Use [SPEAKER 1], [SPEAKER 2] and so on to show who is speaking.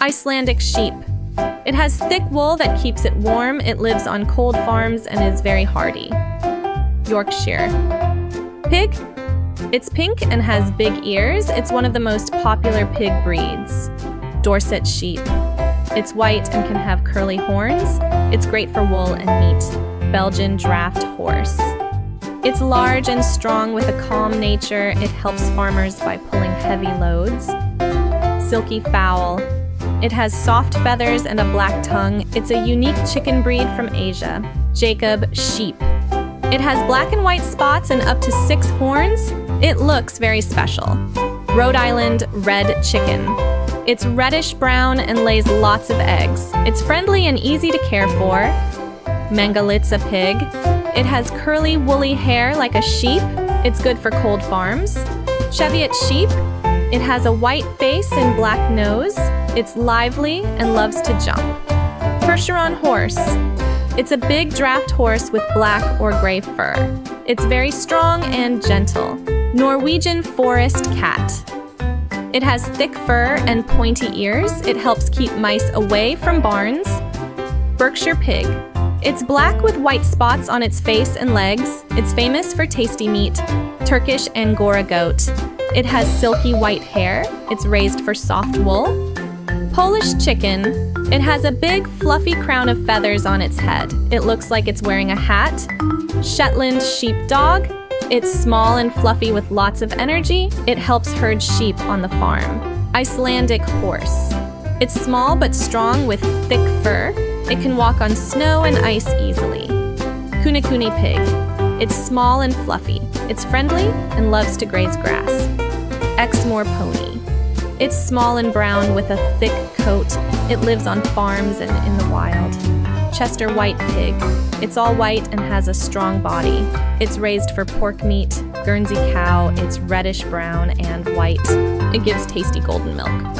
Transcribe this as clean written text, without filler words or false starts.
[SPEAKER 1] Icelandic sheep. It has thick wool that keeps it warm. It lives on cold farms and is very hardy. Yorkshire pig. It's pink and has big ears. It's one of the most popular pig breeds. Dorset sheep. It's white and can have curly horns. It's great for wool and meat. Belgian draft horse. It's large and strong with a calm nature. It helps farmers by pulling heavy loads. Silky fowl. It has soft feathers and a black tongue. It's a unique chicken breed from Asia. Jacob sheep. It has black and white spots and up to 6 horns. It looks very special. Rhode Island red chicken. It's reddish-brown and lays lots of eggs. It's friendly and easy to care for. Mangalitsa pig. It has curly, woolly hair like a sheep. It's good for cold farms. Cheviot sheep. It has a white face and black nose. It's lively and loves to jump. Percheron horse. It's a big draft horse with black or gray fur. It's very strong and gentle. Norwegian forest cat. It has thick fur and pointy ears. It helps keep mice away from barns. Berkshire pig. It's black with white spots on its face and legs. It's famous for tasty meat. Turkish Angora goat. It has silky white hair. It's raised for soft wool. Polish chicken. It has a big, fluffy crown of feathers on its head. It looks like it's wearing a hat. Shetland sheepdog. It's small and fluffy with lots of energy. It helps herd sheep on the farm. Icelandic horse. It's small but strong with thick fur. It can walk on snow and ice easily. Kunikuni pig. It's small and fluffy. It's friendly and loves to graze grass. Exmoor pony. It's small and brown with a thick coat. It lives on farms and in the wild. Chester white pig. It's all white and has a strong body. It's raised for pork meat. Guernsey cow. It's reddish brown and white. It gives tasty golden milk.